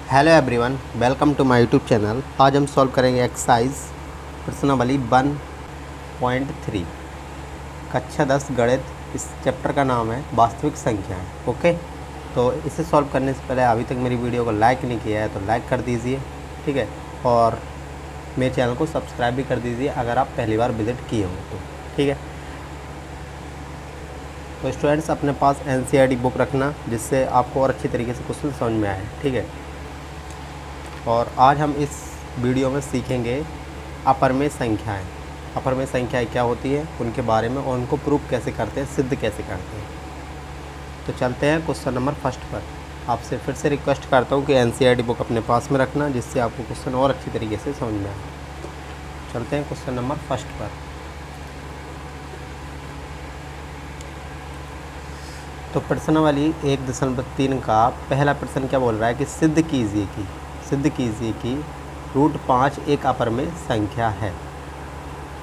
Hello everyone, welcome to my YouTube channel. आज हम solve करेंगे एक्सरसाइज प्रश्नावली 1.3 कक्षा 10 गणित। इस चैप्टर का नाम है वास्तविक संख्याएं। ओके, तो इसे सॉल्व करने से पहले अभी तक मेरी वीडियो को लाइक नहीं किया है तो लाइक कर दीजिए, ठीक है, और मेरे चैनल को सब्सक्राइब भी कर दीजिए अगर आप पहली बार विज़िट किए हो तो, ठीक है। तो स्टूडेंट्स अपने पास NCERT बुक रखना जिससे आपको और अच्छी तरीके से क्वेश्चन समझ में आए, ठीक है। और आज हम इस वीडियो में सीखेंगे अपरमेय संख्याएं। अपरमेय संख्याएं क्या होती है उनके बारे में, और उनको प्रूफ कैसे करते हैं, सिद्ध कैसे करते हैं। तो चलते हैं क्वेश्चन नंबर फर्स्ट पर। आपसे फिर से रिक्वेस्ट करता हूं कि NCERT बुक अपने पास में रखना जिससे आपको क्वेश्चन और अच्छी तरीके से समझ में आए। चलते हैं क्वेश्चन नंबर फर्स्ट पर। तो प्रश्नावली 1.3 का पहला प्रश्न क्या बोल रहा है कि सिद्ध कीजिए कि √5 एक अपरमेय संख्या है।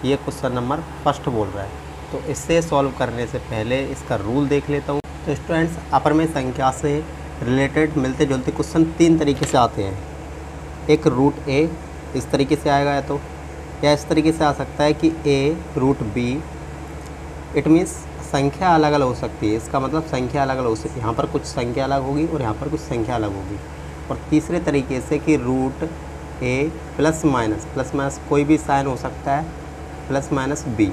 ये क्वेश्चन नंबर फर्स्ट बोल रहा है। तो इससे सॉल्व करने से पहले इसका रूल देख लेता हूँ। तो स्टूडेंट्स अपरमेय संख्या से रिलेटेड मिलते जुलते क्वेश्चन 3 तरीके से आते हैं। एक √a इस तरीके से आएगा, या इस तरीके से आ सकता है कि a√b। इट मीन्स संख्या अलग अलग हो सकती है, इसका मतलब संख्या अलग अलग हो सकती है। यहाँ पर कुछ संख्या अलग होगी और यहाँ पर कुछ संख्या अलग होगी। और तीसरे तरीके से कि √a प्लस माइनस कोई भी साइन हो सकता है, +-b।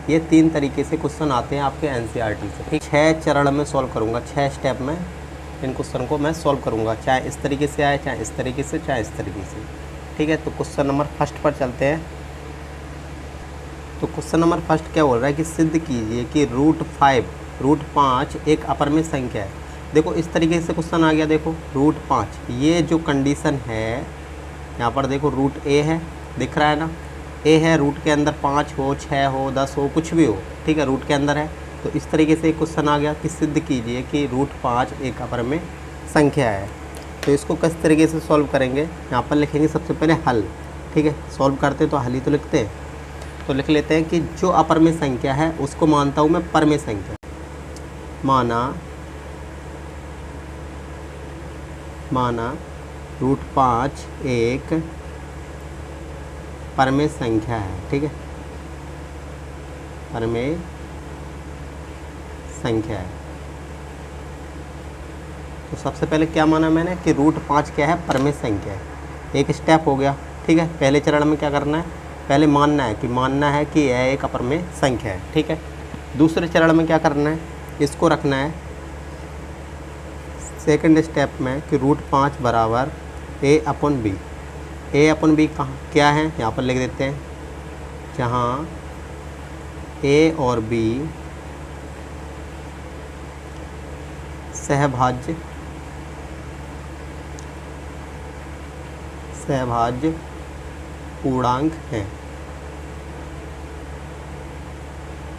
ये 3 तरीके से क्वेश्चन आते हैं आपके NCERT से, ठीक। 6 चरण में सॉल्व करूँगा, 6 स्टेप में इन क्वेश्चन को मैं सॉल्व करूँगा, चाहे इस तरीके से आए, चाहे इस तरीके से, चाहे इस तरीके से, ठीक है। तो क्वेश्चन नंबर फर्स्ट पर चलते हैं। तो क्वेश्चन नंबर फर्स्ट क्या बोल रहा है कि सिद्ध कीजिए कि √5 एक अपरमेय संख्या है। देखो इस तरीके से क्वेश्चन आ गया। देखो √5, ये जो कंडीशन है यहाँ पर देखो √a है, दिख रहा है ना, a है, रूट के अंदर 5 हो, 6 हो, 10 हो, कुछ भी हो, ठीक है, रूट के अंदर है। तो इस तरीके से एक क्वेश्चन आ गया कि सिद्ध कीजिए कि √5 एक अपरमेय संख्या है। तो इसको किस तरीके से सॉल्व करेंगे, यहाँ पर लिखेंगे सबसे पहले हल, ठीक है। सॉल्व करते तो हल ही तो लिखते हैं। तो लिख लेते हैं कि जो अपरमेय संख्या है उसको मानता हूँ मैं परमेय संख्या। माना √5 एक परमेय संख्या है, ठीक है, परमेय संख्या है। तो सबसे पहले क्या माना मैंने कि √5 क्या है, परमेय संख्या है। एक स्टेप हो गया, ठीक है। पहले चरण में क्या करना है, पहले मानना है कि यह एक अपरमेय संख्या है, ठीक है। दूसरे चरण में क्या करना है, इसको रखना है सेकंड स्टेप में कि √5 बराबर a/b। a/b कहाँ क्या है, यहाँ पर लिख देते हैं, जहाँ a और b सहभाज्य पूर्णांक हैं।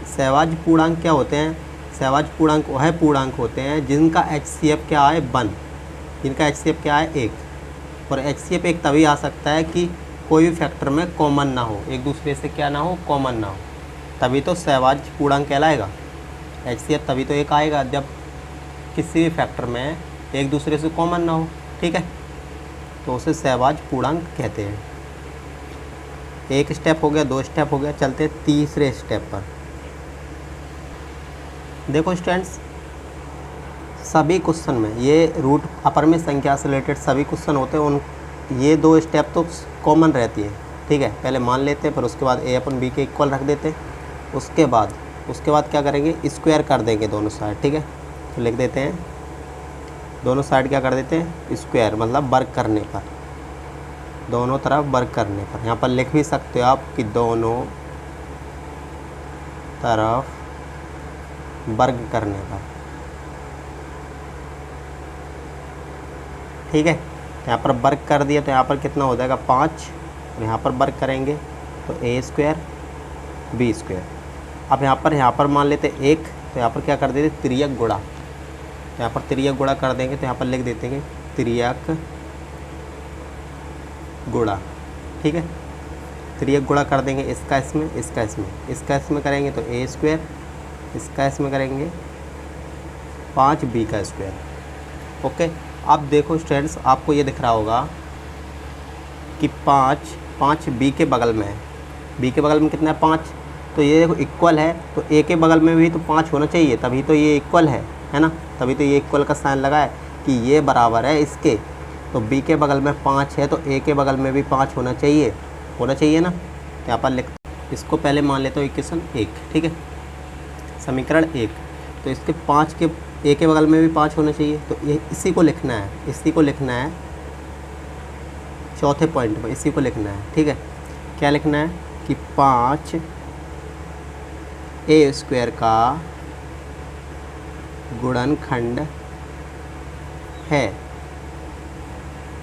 सहभाज्य पूर्णांक क्या होते हैं, सहभाज्य पूर्णांक वह पूर्णांक होते हैं जिनका HCF क्या है 1, जिनका HCF क्या है 1। और HCF 1 तभी आ सकता है कि कोई भी फैक्टर में कॉमन ना हो, एक दूसरे से क्या ना हो, कॉमन ना हो, तभी तो सहभाज्य पूर्णांक कहलाएगा। HCF तभी तो 1 आएगा जब किसी भी फैक्टर में एक दूसरे से कॉमन ना हो, ठीक है। तो उसे सहभाज्य पूर्णांक कहते हैं। एक स्टेप हो गया, 2 स्टेप हो गया, चलते तीसरे स्टेप पर। देखो स्टूडेंट्स, सभी क्वेश्चन में ये अपरमेय संख्या से रिलेटेड सभी क्वेश्चन होते हैं, उन ये 2 स्टेप तो कॉमन रहती है, ठीक है। पहले मान लेते हैं, फिर उसके बाद a/b के इक्वल रख देते हैं। उसके बाद क्या करेंगे, स्क्वायर कर देंगे दोनों साइड, ठीक है। तो लिख देते हैं दोनों साइड क्या कर देते हैं, स्क्वायर, मतलब वर्ग करने पर, दोनों तरफ वर्ग करने पर। यहाँ पर लिख भी सकते हो आप कि दोनों तरफ वर्ग करने पर, ठीक है। यहाँ पर वर्ग कर दिया तो यहाँ पर कितना हो जाएगा 5, और यहाँ पर वर्ग करेंगे तो a² b²। अब यहाँ पर मान लेते 1, तो यहाँ पर क्या कर देते, तिर्यक गुणा। तो यहाँ पर तिर्यक गुणा कर देंगे तो यहाँ पर लिख देते हैं तिर्यक गुणा, ठीक है। तिर्यक गुणा कर देंगे, इसका इसमें करेंगे तो a², इसका इसमें करेंगे 5b²। ओके, अब देखो स्टूडेंट्स, आपको ये दिख रहा होगा कि 5 बी के बगल में है। बी के बगल में कितना है 5, तो ये देखो इक्वल है, तो ए के बगल में भी तो 5 होना चाहिए, तभी तो ये इक्वल है ना, तभी तो ये इक्वल का साइन लगा है कि ये बराबर है इसके। तो बी के बगल में 5 है तो ए के बगल में भी 5 होना चाहिए ना। यहाँ पर लिख, इसको पहले मान लेता हूँ इक्वेशन 1, ठीक है, समीकरण 1। तो इसके 5 के ए के बगल में भी 5 होना चाहिए, तो ये इसी को लिखना है चौथे पॉइंट पर, इसी को लिखना है, ठीक है। क्या लिखना है कि 5 ए स्क्वायर का गुणनखंड है।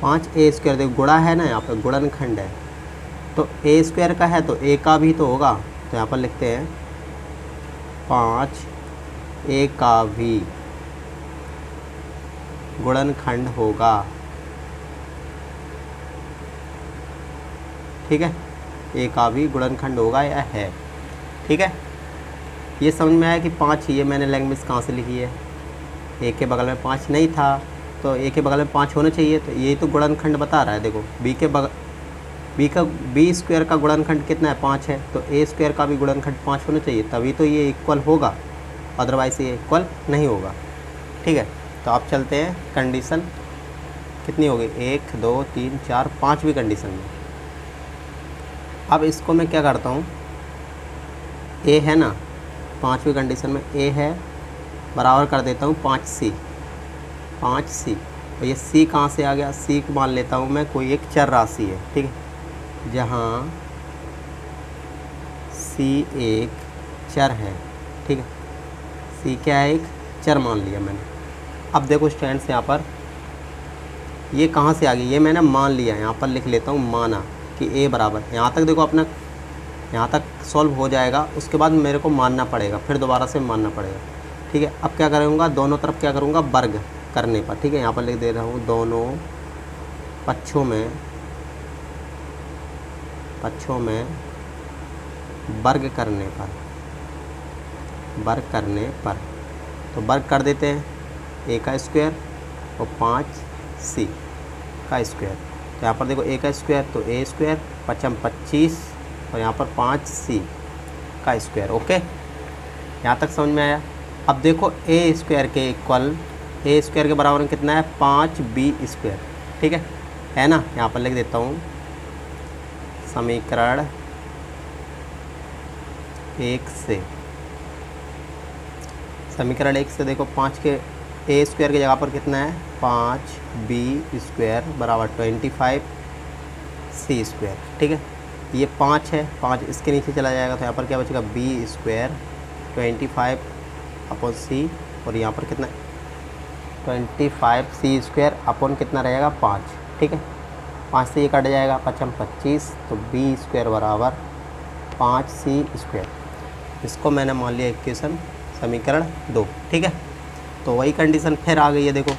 5 ए स्क्वायर, देखो गुणा है ना, यहाँ पर गुणनखंड है, तो ए स्क्वायर का है तो ए का भी तो होगा, तो यहाँ पर लिखते हैं 5 ए का भी गुणनखंड होगा, ठीक है, ए का भी गुणनखंड होगा या है, ठीक है। ये समझ में आया कि 5, ये मैंने लैंग्वेज कहाँ से लिखी है, ए के बगल में 5 नहीं था तो ए के बगल में 5 होना चाहिए, तो ये तो गुणनखंड बता रहा है। देखो बी स्क्वायर का गुणनखंड कितना है 5 है, तो ए स्क्वायर का भी गुणनखंड 5 होना चाहिए, तभी तो ये इक्वल होगा, अदरवाइज ये इक्वल नहीं होगा, ठीक है। तो आप चलते हैं, कंडीशन कितनी होगी 1 2 3 4 5वीं कंडीशन में। अब इसको मैं क्या करता हूँ, ए है ना, 5वीं कंडीशन में ए है, बराबर कर देता हूँ 5c। तो ये c कहाँ से आ गया, c को मान लेता हूँ मैं कोई एक चर राशि है, ठीक है, जहाँ c एक चर है, ठीक है, c क्या है, एक चर मान लिया मैंने। अब देखो स्टूडेंट्स, यहाँ पर ये कहाँ से आ गई, ये मैंने मान लिया, यहाँ पर लिख लेता हूँ माना कि a बराबर, यहाँ तक देखो अपना, यहाँ तक सॉल्व हो जाएगा, उसके बाद मेरे को मानना पड़ेगा, फिर दोबारा से मानना पड़ेगा, ठीक है। अब क्या करूँगा, दोनों तरफ क्या करूँगा, वर्ग करने पर, ठीक है, यहाँ पर लिख दे रहा हूँ दोनों पक्षों में वर्ग करने पर, तो वर्ग कर देते हैं, ए का स्क्वायर और 5c का स्क्वायर। तो यहाँ पर देखो ए का स्क्वायर तो ए स्क्वायर 5 25 और यहाँ पर 5c का स्क्वायर, ओके, यहाँ तक समझ में आया। अब देखो ए स्क्वायर के इक्वल, ए स्क्वायर के बराबर में कितना है 5b स्क्वायर, ठीक है ना। यहाँ पर लिख देता हूँ समीकरण 1 से, समीकरण 1 से देखो 5 के ए स्क्वायर की जगह पर कितना है 5b स्क्वायर बराबर 25c स्क्वायर, ठीक है। ये 5 है, 5 इसके नीचे चला जाएगा, तो यहाँ पर क्या बचेगा b स्क्वायर 25/c और यहाँ पर कितना 25c स्क्वायर अपॉन कितना रहेगा 5, ठीक है। 5 से ये कट जाएगा, 5 25, तो b स्क्वायर बराबर 5c स्क्वायर। इसको मैंने मान लिया इक्वेशन समीकरण 2, ठीक है। तो वही कंडीशन फिर आ गई है, देखो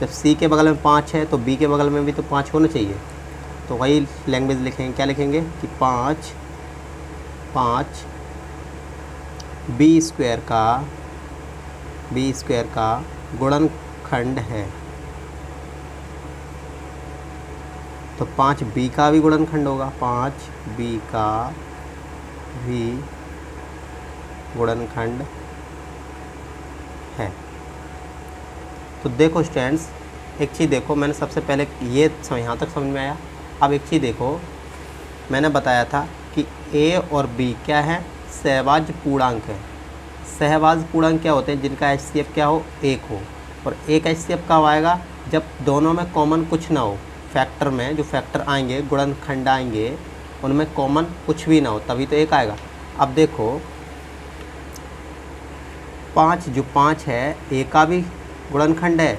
जब c के बगल में 5 है तो b के बगल में भी तो 5 होना चाहिए, तो वही लैंग्वेज लिखेंगे, क्या लिखेंगे कि 5 b स्क्वायर का गुणनखंड है, तो 5b का भी गुणनखंड होगा, 5b का भी गुणनखंड है। तो देखो स्टूडेंट्स, एक चीज़ देखो, मैंने सबसे पहले ये यहाँ तक समझ में आया। अब एक चीज़ देखो, मैंने बताया था कि a और b क्या है, सहभाज्य पूर्णांक है। सहभाज्य पूर्णांक क्या होते हैं, जिनका HCF क्या हो 1 हो, और एक HCF कब आएगा, जब दोनों में कॉमन कुछ ना हो, फैक्टर में जो फैक्टर आएंगे, गुणनखंड आएंगे, उनमें कॉमन कुछ भी ना हो, तभी तो 1 आएगा। अब देखो 5 है, a का भी गुणनखंड है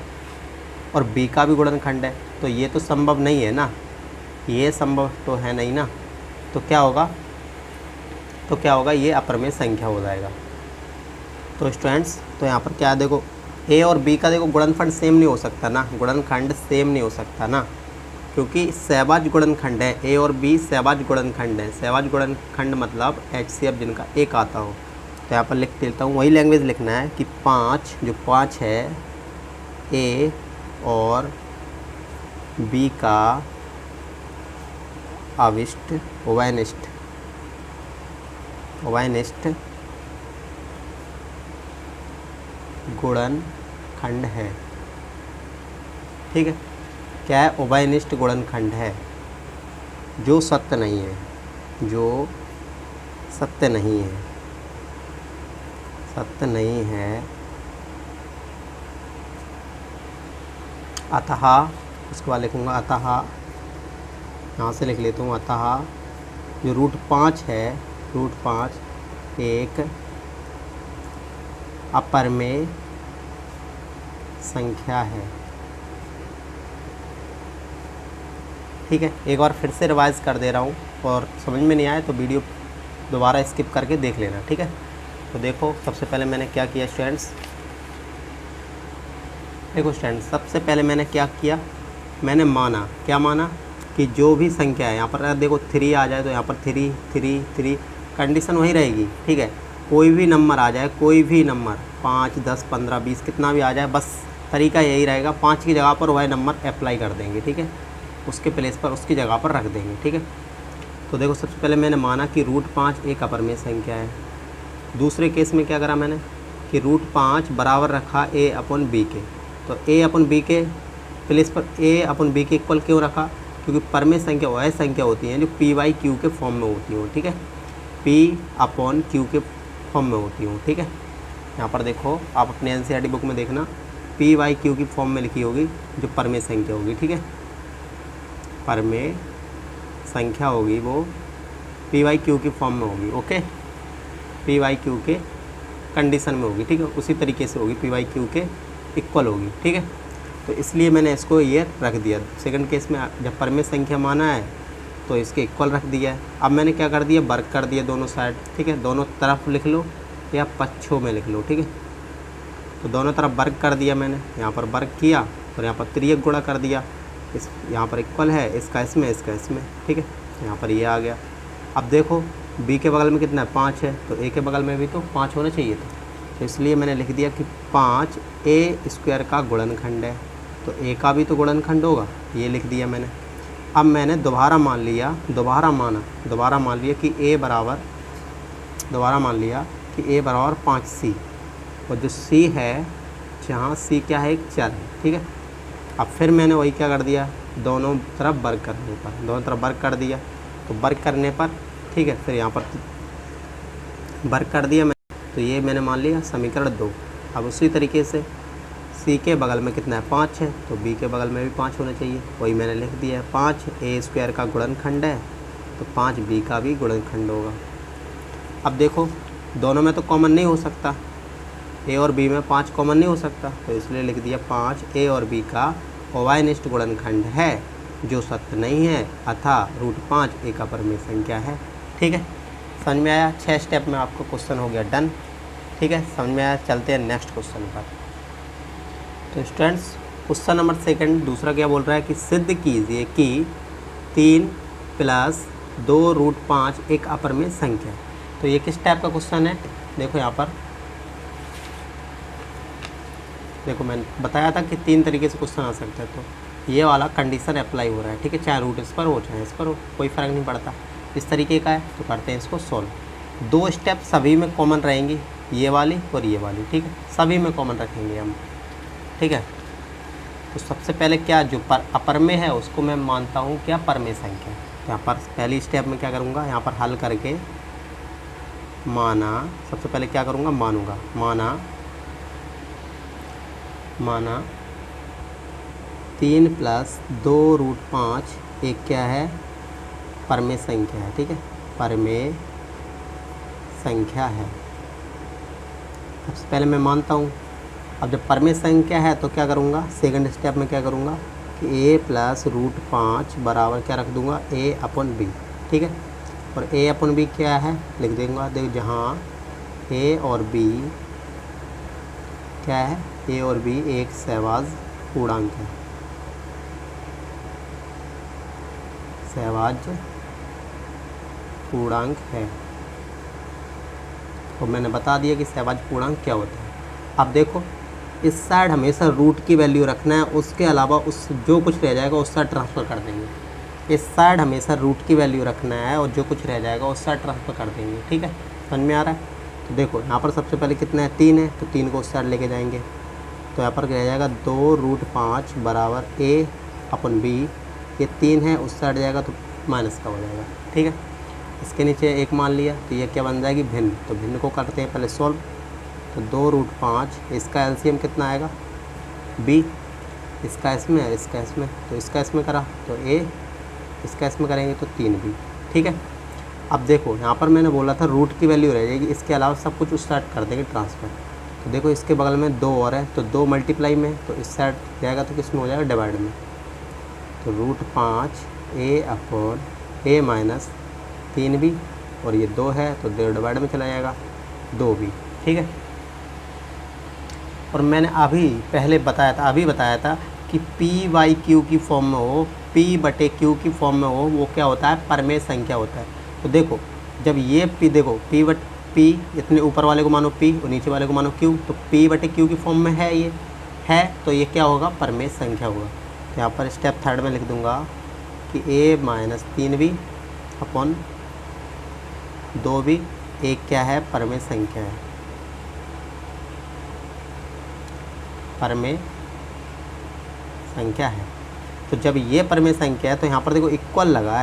और b का भी गुणनखंड है, तो ये तो संभव नहीं है ना, ये संभव तो है नहीं ना, तो क्या होगा, ये अपरिमेय संख्या हो जाएगा। तो स्टूडेंट्स, तो यहाँ पर क्या देखो a और b का देखो गुणनखंड सेम नहीं हो सकता ना, गुणनखंड सेम नहीं हो सकता ना, क्योंकि सहभाज्य गुणनखंड है, a और b सहभाज्य गुणनखंड है। सहभाज्य गुणनखंड मतलब HCF जिनका 1 आता हो। तो यहाँ पर लिख देता हूँ, वही लैंग्वेज लिखना है कि 5 है a और बी का अविष्ट उभयनिष्ठ गुणनखंड है। ठीक है, क्या है? उभयनिष्ठ गुणनखंड है जो सत्य नहीं है, सत्य नहीं है। अतः, उसके बाद लिखूँगा अतः, यहाँ से लिख लेता हूँ अतः जो रूट 5 है, रूट 5 एक अपरमेय संख्या है। ठीक है, एक बार फिर से रिवाइज कर दे रहा हूँ, और समझ में नहीं आए तो वीडियो दोबारा स्किप करके देख लेना। ठीक है, तो देखो सबसे पहले मैंने क्या किया स्टूडेंट्स, सबसे पहले मैंने क्या किया, मैंने माना, क्या माना कि जो भी संख्या है यहाँ पर देखो 3 आ जाए तो यहाँ पर 3 3 3 कंडीशन वही रहेगी। ठीक है, कोई भी नंबर आ जाए, कोई भी नंबर 5 10 15 20 कितना भी आ जाए, बस तरीका यही रहेगा, 5 की जगह पर वही नंबर अप्लाई कर देंगे। ठीक है, उसके प्लेस पर उसकी जगह पर रख देंगे। ठीक है, तो देखो सबसे पहले मैंने माना कि रूट 5 एक अपरमेय संख्या है। दूसरे केस में क्या करा मैंने कि रूट 5 बराबर रखा a अपन b के, तो a अपन b के प्लेस पर a अपन b के इक्वल क्यों रखा, क्योंकि परमेय संख्या वह संख्या होती हैं जो p बाई क्यू के फॉर्म में होती हो। ठीक है, p अपॉन क्यू के फॉर्म में होती हो। ठीक है, यहाँ पर देखो आप अपने NCERT बुक में देखना, p बाई क्यू की फॉर्म में लिखी होगी जो परमेय संख्या होगी। ठीक है, परमेय संख्या होगी वो p बाई क्यू की फॉर्म में होगी। ओके, p बाई क्यू के कंडीशन में होगी। ठीक है, उसी तरीके से होगी, p बाई क्यू के इक्वल होगी। ठीक है, तो इसलिए मैंने इसको ये रख दिया। सेकंड केस में जब परमेय संख्या माना है तो इसके इक्वल रख दिया है। अब मैंने क्या कर दिया, वर्ग कर दिया दोनों साइड। ठीक है, दोनों तरफ लिख लो या पक्षों में लिख लो। ठीक है, तो दोनों तरफ वर्ग कर दिया मैंने, यहाँ पर वर्ग किया और यहाँ पर त्रियक गुणा कर दिया। इस यहाँ पर इक्वल है, इसका इसमें, इसका इसमें। ठीक है, यहाँ पर ये आ गया। अब देखो b के बगल में कितना है, 5 है, तो a के बगल में भी तो 5 होना चाहिए था, तो इसलिए मैंने लिख दिया कि 5 a स्क्वायर का गुणनखंड है, तो a का भी तो गुणनखंड होगा, ये लिख दिया मैंने। अब मैंने दोबारा मान लिया कि a बराबर, दोबारा मान लिया कि a बराबर 5c, और जो c है, जहाँ c क्या है, एक चर है। ठीक है, अब फिर मैंने वही क्या कर दिया, दोनों तरफ वर्ग करने पर, दोनों तरफ वर्ग कर दिया, तो वर्ग करने पर ठीक है, फिर यहाँ पर वर्ग कर दिया मैं, तो ये मैंने मान लिया समीकरण 2। अब उसी तरीके से c के बगल में कितना है, 5 है, तो b के बगल में भी 5 होना चाहिए, वही मैंने लिख दिया है। 5 a स्क्वायर का गुणनखंड है, तो 5 b का भी गुणनखंड होगा। अब देखो दोनों में तो कॉमन नहीं हो सकता, a और b में 5 कॉमन नहीं हो सकता, तो इसलिए लिख दिया 5 a और b का उभयनिष्ठ गुणनखंड है जो सत्य नहीं है, अतः रूट 5 एक अपरमेय संख्या है। ठीक है, समझ में आया? 6 स्टेप में आपको क्वेश्चन हो गया डन। ठीक है, समझ में आया? चलते हैं नेक्स्ट क्वेश्चन पर। तो स्टूडेंट्स क्वेश्चन नंबर 2 दूसरा क्या बोल रहा है कि सिद्ध कीजिए कि 3 + 2 रूट 5 एक अपरमेय संख्या है। तो ये किस टाइप का क्वेश्चन है, देखो यहाँ पर देखो मैंने बताया था कि 3 तरीके से क्वेश्चन आ सकता है, तो ये वाला कंडीशन अप्लाई हो रहा है। ठीक है, चाहे रूट इस पर हो चाहे इस पर हो, कोई फ़र्क नहीं पड़ता। इस तरीके का है, तो करते हैं इसको सॉल्व। 2 स्टेप सभी में कॉमन रहेंगी, ये वाली और ये वाली। ठीक है, सभी में कॉमन रखेंगे हम। ठीक है, तो सबसे पहले क्या जो अपरमेय है उसको मैं मानता हूँ क्या, परमेय संख्या। तो यहाँ पर पहली स्टेप में क्या करूँगा, यहाँ पर हल करके माना, सबसे पहले क्या करूँगा, मानूँगा, माना 3 + 2 रूट 5 एक क्या है, परमेय संख्या है। ठीक है, परमेय संख्या है। सबसे पहले मैं मानता हूँ। अब जब परमेय संख्या है तो क्या करूँगा, सेकंड स्टेप में क्या करूँगा कि a + रूट 5 बराबर क्या रख दूँगा, a/b। ठीक है, और a/b क्या है लिख दूँगा, देख जहाँ a और b क्या है, a और b एक सहवाज पूर्णांक है, सहवाज पूर्णांक है। तो मैंने बता दिया कि सहवाज पूर्णांक क्या होता है। अब देखो इस साइड हमेशा रूट की वैल्यू रखना है, उसके अलावा उस जो कुछ रह जाएगा उस साइड ट्रांसफ़र कर देंगे। इस साइड हमेशा रूट की वैल्यू रखना है और जो कुछ रह जाएगा उस साइड ट्रांसफ़र कर देंगे। ठीक है, समझ में आ रहा है? तो देखो यहाँ पर सबसे पहले कितना है, 3 है, तो 3 को उस साइड लेके जाएंगे, तो यहाँ पर रह जाएगा 2√5 बराबर a/b। ये 3 है, उस साइड जाएगा तो माइनस का हो जाएगा। ठीक है, इसके नीचे 1 मान लिया, तो ये क्या बन जाएगी, भिन्न। तो भिन्न को करते हैं पहले सॉल्व। तो 2√5, इसका एलसीएम कितना आएगा, b, इसका इसमें है, इसका इसमें, तो इसका इसमें करा तो a, इसका इसमें करेंगे तो 3b। ठीक है, अब देखो यहाँ पर मैंने बोला था रूट की वैल्यू रह जाएगी, इसके अलावा सब कुछ उस साइड कर देंगे ट्रांसफ़र। तो देखो इसके बगल में 2 और है, तो 2 मल्टीप्लाई में, तो इस साइड जाएगा तो किस में हो जाएगा, डिवाइड में। तो √5 a/a माइनस 3b, और ये 2 है तो 2 डिवाइड में चला जाएगा 2b। ठीक है, और मैंने अभी बताया था कि p/q की फॉर्म में हो, p/q की फॉर्म में हो, वो क्या होता है, परमेय संख्या होता है। तो देखो जब ये p, देखो p इतने ऊपर वाले को मानो p और नीचे वाले को मानो q, तो p/q की फॉर्म में है, ये है, तो ये क्या होगा, परमेय संख्या होगा। तो यहाँ पर स्टेप 3 में लिख दूंगा कि a-3b अपॉन 2b एक क्या है, परमेय संख्या है, परमेय संख्या है। तो जब ये परमेय संख्या है तो यहाँ पर देखो इक्वल लगा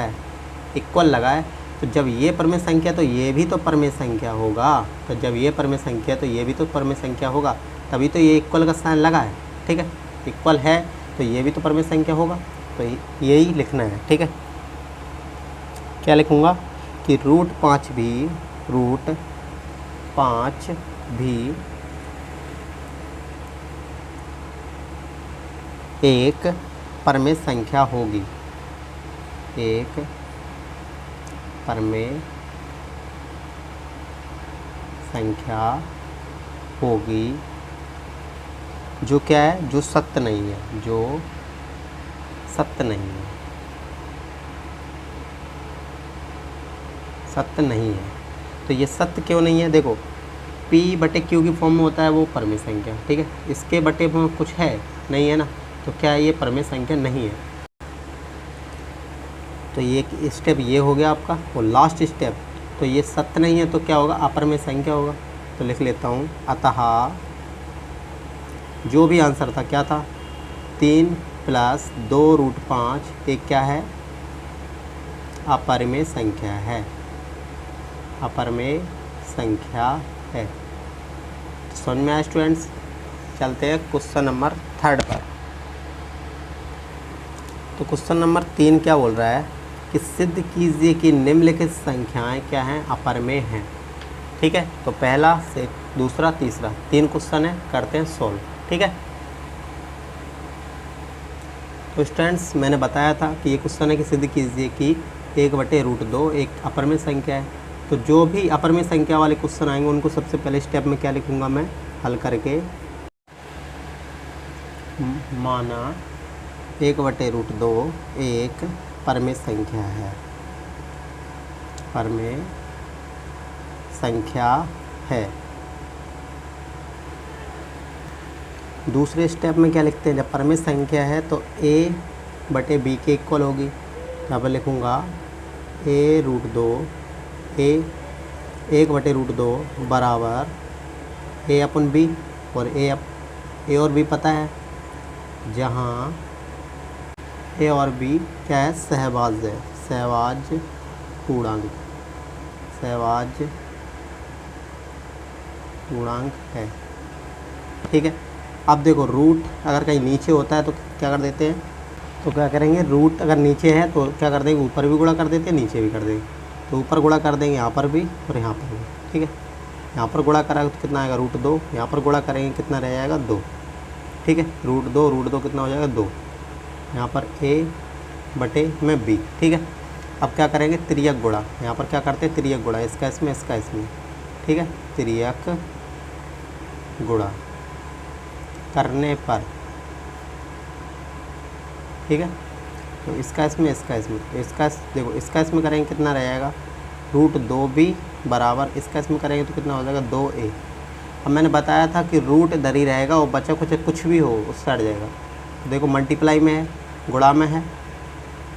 है, तो जब ये परमेय संख्या तो ये भी तो परमेय संख्या होगा, तो जब ये परमेय संख्या तो ये भी तो परमेय संख्या होगा, तभी तो ये इक्वल का साइन लगा है। ठीक है, इक्वल है तो ये भी तो परमेय संख्या होगा, तो यही लिखना है। ठीक है, क्या लिखूँगा कि √5 भी एक परमेय संख्या होगी, एक परमेय संख्या होगी, जो क्या है, जो सत्य नहीं है, जो सत्य नहीं है, सत्य नहीं है। तो ये सत्य क्यों नहीं है, देखो p/q की फॉर्म में होता है वो परमेय संख्या। ठीक है, इसके बटे में कुछ है नहीं है ना, तो क्या ये परमेय संख्या नहीं है। तो ये स्टेप ये हो गया आपका, और लास्ट स्टेप, तो ये सत्य नहीं है तो क्या होगा, अपरमेय संख्या होगा। तो लिख लेता हूँ, अतः जो भी आंसर था क्या था, 3 + 2√5 एक क्या है, अपरमेय संख्या है, अपरमेय संख्या है। समझ में आया स्टूडेंट्स? चलते हैं क्वेश्चन नंबर 3 पर। तो क्वेश्चन नंबर 3 क्या बोल रहा है कि सिद्ध कीजिए कि निम्नलिखित संख्याएं क्या हैं, अपरमेय हैं। ठीक है, तो पहला से दूसरा तीसरा 3 क्वेश्चन है, करते हैं सॉल्व। ठीक है, तो स्टूडेंट्स मैंने बताया था कि ये क्वेश्चन है कि सिद्ध कीजिए कि 1/√2 एक अपरमेय संख्या है। तो जो भी अपरमेय संख्या वाले क्वेश्चन आएंगे उनको सबसे पहले स्टेप में क्या लिखूंगा मैं, हल करके, माना 1/√2 एक परमेय संख्या है, परमेय संख्या है। दूसरे स्टेप में क्या लिखते हैं, जब परमेय संख्या है तो a/b के इक्वल होगी। यहाँ पर लिखूँगा a√2 1/√2 बराबर a/b, और a और b पता है, जहाँ a और b क्या है, सहभाज्य है, सहभाज्य पूर्णांक, सहभाज्य पूर्णांक है। ठीक है, अब देखो रूट अगर कहीं नीचे होता है तो क्या कर देते हैं, तो क्या करेंगे, रूट अगर नीचे है तो क्या कर देंगे, ऊपर भी गुणा कर देते हैं, नीचे भी कर देंगे। तो ऊपर गुणा कर देंगे यहाँ पर भी और यहाँ पर भी। ठीक है, यहाँ पर गुणा करा तो कितना आएगा, √2, यहाँ पर गुणा करेंगे कितना रह जाएगा, 2। ठीक है, √2 कितना हो जाएगा, 2। यहाँ पर a/b। ठीक है, अब क्या करेंगे, तिर्यक गुणा, यहाँ पर क्या करते हैं, तिर्यक गुणा, इसका इसमें, इसका इसमें। ठीक है, तिर्यक गुणा करने पर, ठीक है, तो इसका इसमें, इसका इसमें, इसका देखो इसका इसमें करेंगे कितना रह जाएगा, √2b बराबर, इसका इसमें करेंगे तो कितना हो जाएगा, 2a। अब मैंने बताया था कि रूट इधर ही रहेगा और बचा कुछ भी हो उससे हट जाएगा। देखो मल्टीप्लाई में है, गुणा में है,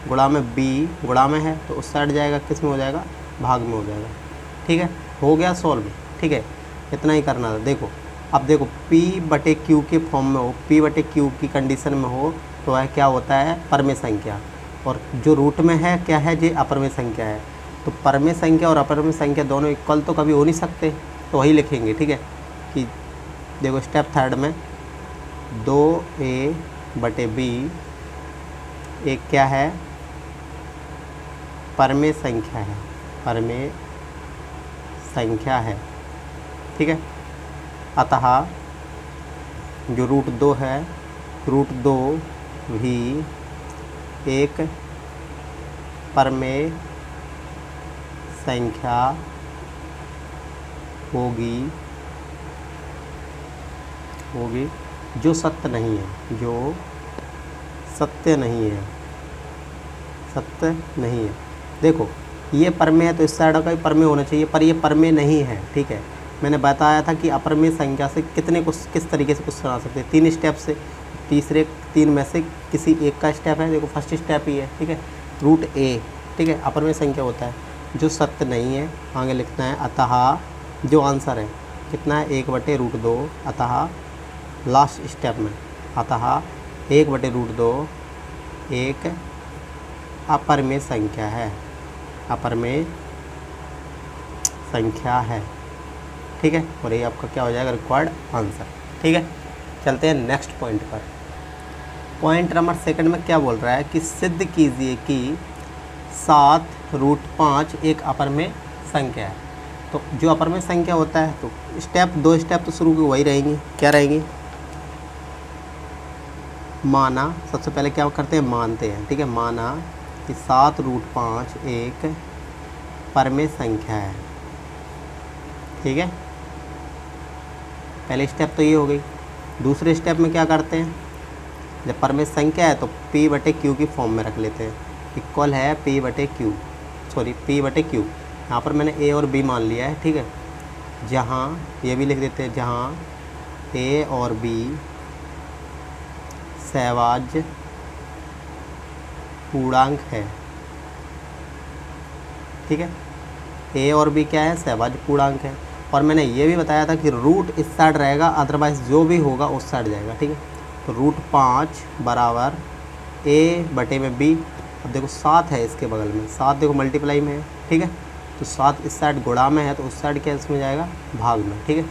गुणा में बी गुणा में है तो उससे हट जाएगा, किस में हो जाएगा, भाग में हो जाएगा। ठीक है, हो गया सॉल्व। ठीक है, इतना ही करना था। देखो अब देखो P/Q के फॉर्म में हो, P/Q की कंडीशन में हो तो वह क्या होता है, परमेय संख्या, और जो रूट में है क्या है, ये अपरमेय संख्या है। तो परमेय संख्या और अपरमेय संख्या दोनों इक्वल तो कभी हो नहीं सकते, तो वही लिखेंगे। ठीक है, कि देखो स्टेप थर्ड में 2A/B एक क्या है, परमेय संख्या है, परमेय संख्या है। ठीक है, अतः जो रूट 2 है, रूट 2 भी एक परमेय संख्या होगी जो सत्य नहीं है, जो सत्य नहीं है, सत्य नहीं है। देखो ये परमेय है तो इस साइड का भी परमेय होना चाहिए, पर ये परमेय नहीं है। ठीक है, मैंने बताया था कि अपरमेय संख्या से किस तरीके से कुछ सुना सकते हैं, 3 स्टेप से। तीसरे 3 में से किसी एक का स्टेप है, देखो फर्स्ट स्टेप ही है। ठीक है, रूट ए, ठीक है, अपरमेय संख्या होता है जो सत्य नहीं है। आगे लिखना है अतः जो आंसर है कितना है, 1/√2। अतः लास्ट स्टेप में अतः 1/√2 एक अपरमेय संख्या है, अपरमेय संख्या है। ठीक है, और ये आपका क्या हो जाएगा, रिक्वायर्ड आंसर। ठीक है, चलते हैं नेक्स्ट पॉइंट पर। पॉइंट नंबर 2 में क्या बोल रहा है कि सिद्ध कीजिए कि 7√5 एक अपरमेय संख्या है। तो जो अपरमेय संख्या होता है तो दो स्टेप तो शुरू की वही रहेंगी। क्या रहेंगी, माना, सबसे पहले क्या करते हैं, मानते हैं। ठीक है, माना कि 7√5 एक परमेय संख्या है। ठीक है, पहले स्टेप तो ये हो गई। दूसरे स्टेप में क्या करते हैं, जब परमेय संख्या है तो P/Q की फॉर्म में रख लेते हैं। इक्वल है P/Q, सॉरी P/Q। यहाँ पर मैंने A और B मान लिया है। ठीक है, जहाँ ये भी लिख देते हैं, जहाँ A और B सहवाज्य पूर्णांक है। ठीक है, A और B क्या है, सहवाज्य पूर्णांक है। और मैंने ये भी बताया था कि रूट इस साइड रहेगा, अदरवाइज जो भी होगा उस साइड जाएगा। ठीक है, तो √5 बराबर A/B। अब देखो 7 है इसके बगल में, 7 देखो मल्टीप्लाई में है। ठीक है, तो 7 इस साइड गुणा में है तो उस साइड क्या इसमें जाएगा, भाग में। ठीक है,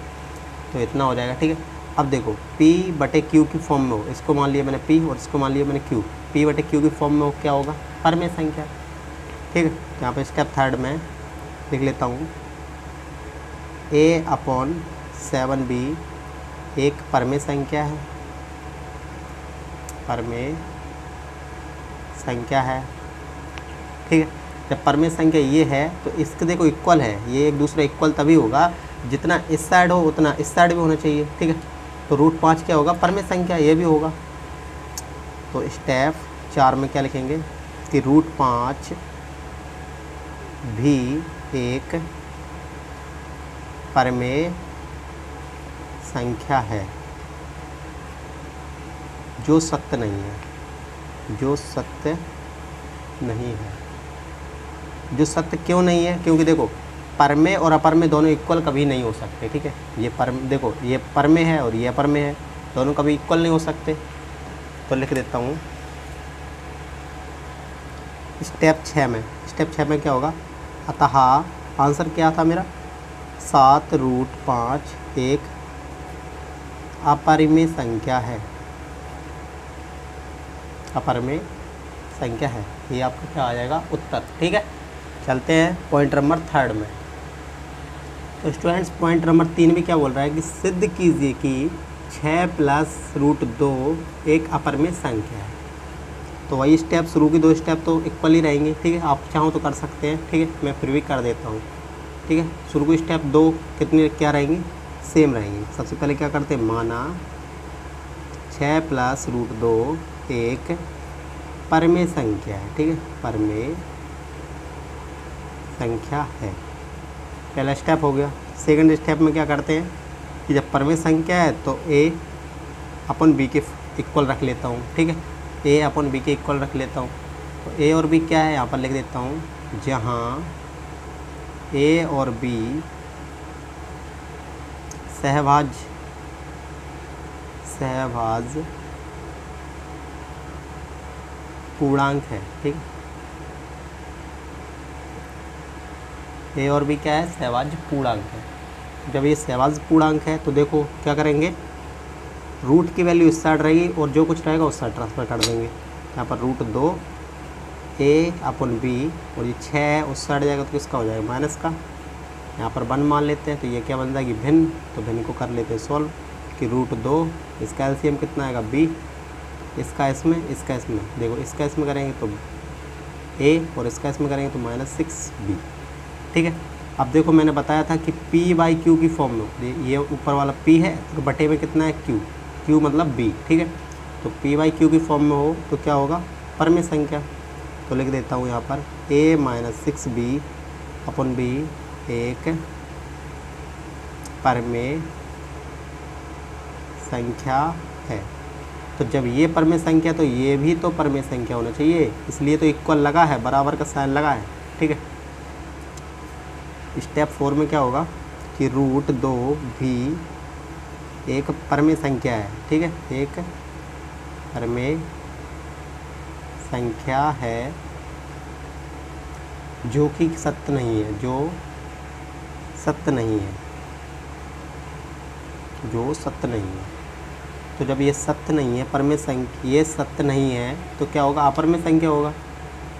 तो इतना हो जाएगा। ठीक है, अब देखो P/Q की फॉर्म में हो, इसको मान लिया मैंने P और इसको मान लिया मैंने Q। P/Q की फॉर्म में हो क्या होगा, परमेय संख्या। ठीक है, यहाँ पे स्टेप थर्ड में लिख लेता हूँ, A/7B एक परमेय संख्या है, परमेय संख्या है। ठीक है, जब परमेय संख्या ये है तो इसके देखो इक्वल है, ये एक दूसरे इक्वल तभी होगा जितना इस साइड हो उतना इस साइड भी होना चाहिए। ठीक है, तो √5 क्या होगा, परमेय संख्या, ये भी होगा। तो स्टेप 4 में क्या लिखेंगे कि √5 भी एक परमेय संख्या है जो सत्य नहीं है, जो सत्य नहीं है। जो सत्य क्यों नहीं है, क्योंकि देखो परमेय और अपरमेय दोनों इक्वल कभी नहीं हो सकते। ठीक है, ये देखो ये परमेय है और ये अपरमेय है, दोनों कभी इक्वल नहीं हो सकते। तो लिख देता हूँ स्टेप 6 में क्या होगा, अतः आंसर क्या था मेरा, 7√5 एक अपरिमेय संख्या है, अपरिमेय संख्या है। ये आपका क्या आ जाएगा, उत्तर। ठीक है, चलते हैं पॉइंट नंबर 3 में। तो स्टूडेंट्स पॉइंट नंबर 3 में क्या बोल रहा है कि सिद्ध कीजिए कि 6 + √2 एक अपरिमेय संख्या है। तो वही स्टेप, शुरू की 2 स्टेप तो इक्वल ही रहेंगे। ठीक है, आप चाहो तो कर सकते हैं। ठीक है, मैं फिर भी कर देता हूँ। ठीक है, शुरू की स्टेप 2 कितनी क्या रहेंगी, सेम रहेंगी। सबसे पहले क्या करते हैं, माना 6 + √2 एक परमेय संख्या है। ठीक है, परमेय संख्या है, पहला स्टेप हो गया। सेकंड स्टेप में क्या करते हैं, कि जब परमेय संख्या है तो ए अपन बी के इक्वल रख लेता हूँ, ठीक है, ए अपन बी के इक्वल रख लेता हूँ। तो ए और बी क्या है यहाँ पर लिख देता हूँ, जहाँ ए और बी सहभाज्य पूर्णांक है, ठीक है। ए और बी क्या है, सहभाज्य पूर्णांक है। जब ये सहभाज्य पूर्णांक है तो देखो क्या करेंगे, रूट की वैल्यू इस साइड रहेगी और जो कुछ रहेगा उस साइड ट्रांसफ़र कर देंगे। यहाँ पर √2 ए अपन बी और ये 6 उस साइड जाएगा तो किसका हो जाएगा, माइनस का। यहाँ पर 1 मान लेते हैं तो ये क्या बन जाएगी, भिन्न। तो भिन्न को कर लेते हैं सॉल्व कि √2 इसका एलसीएम कितना आएगा b, इसका इसमें देखो, इसका इसमें करेंगे तो a और इसका इसमें करेंगे तो -6b, ठीक है। अब देखो मैंने बताया था कि p/q की फॉर्म में, ये ऊपर वाला p है तो बटे में कितना है q मतलब b, ठीक है। तो p/q की फॉर्म में हो तो क्या होगा, परमेय संख्या। तो लिख देता हूँ यहाँ पर a - 6b अपन b एक परमेय संख्या है। तो जब ये परमेय संख्या तो ये भी तो परमेय संख्या होना चाहिए, इसलिए तो इक्वल लगा है, बराबर का साइन लगा है, ठीक है। स्टेप 4 में क्या होगा कि √2 भी एक परमेय संख्या है, ठीक है, एक परमेय संख्या है जो कि सत्य नहीं है, जो सत्य नहीं है। तो जब ये सत्य नहीं है, परमेय संख्या ये सत्य नहीं है तो क्या होगा, अपरमेय संख्या होगा।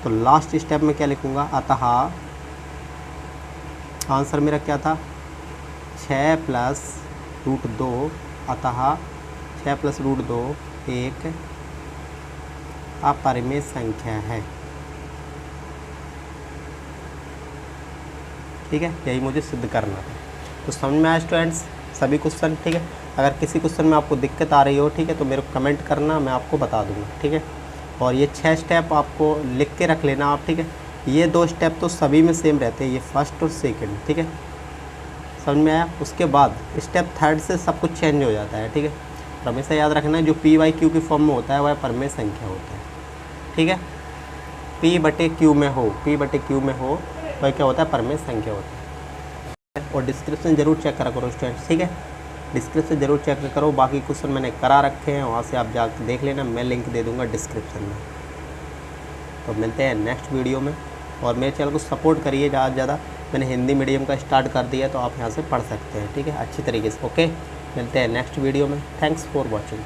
तो लास्ट स्टेप में क्या लिखूँगा, अतः आंसर मेरा क्या था, 6 + √2, अतः 6 + √2 एक अपरमेय संख्या है, ठीक है। यही मुझे सिद्ध करना था। तो समझ में आया स्टूडेंट्स सभी क्वेश्चन, ठीक है। अगर किसी क्वेश्चन में आपको दिक्कत आ रही हो, ठीक है, तो मेरे को कमेंट करना, मैं आपको बता दूंगा, ठीक है। और ये 6 स्टेप आपको लिख के रख लेना आप, ठीक है। ये 2 स्टेप तो सभी में सेम रहते हैं, ये फर्स्ट और सेकंड, ठीक है, समझ में आया। उसके बाद स्टेप 3 से सब कुछ चेंज हो जाता है, ठीक है। और हमेशा याद रखना है जो p/q की फॉर्म में होता है वह परमेय संख्या होता है, ठीक है। p/q में हो वह क्या होता है, परमेय संख्या होता है। और डिस्क्रिप्शन जरूर चेक करा करो स्टूडेंट्स, ठीक है, डिस्क्रिप्शन जरूर चेक करो। बाकी क्वेश्चन मैंने करा रखे हैं, वहाँ से आप जाकर देख लेना, मैं लिंक दे दूँगा डिस्क्रिप्शन में। तो मिलते हैं नेक्स्ट वीडियो में, और मेरे चैनल को सपोर्ट करिए ज़्यादा से ज़्यादा। मैंने हिंदी मीडियम का स्टार्ट कर दिया तो आप यहाँ से पढ़ सकते हैं, ठीक है, अच्छी तरीके से। ओके, मिलते हैं नेक्स्ट वीडियो में। Thanks for watching.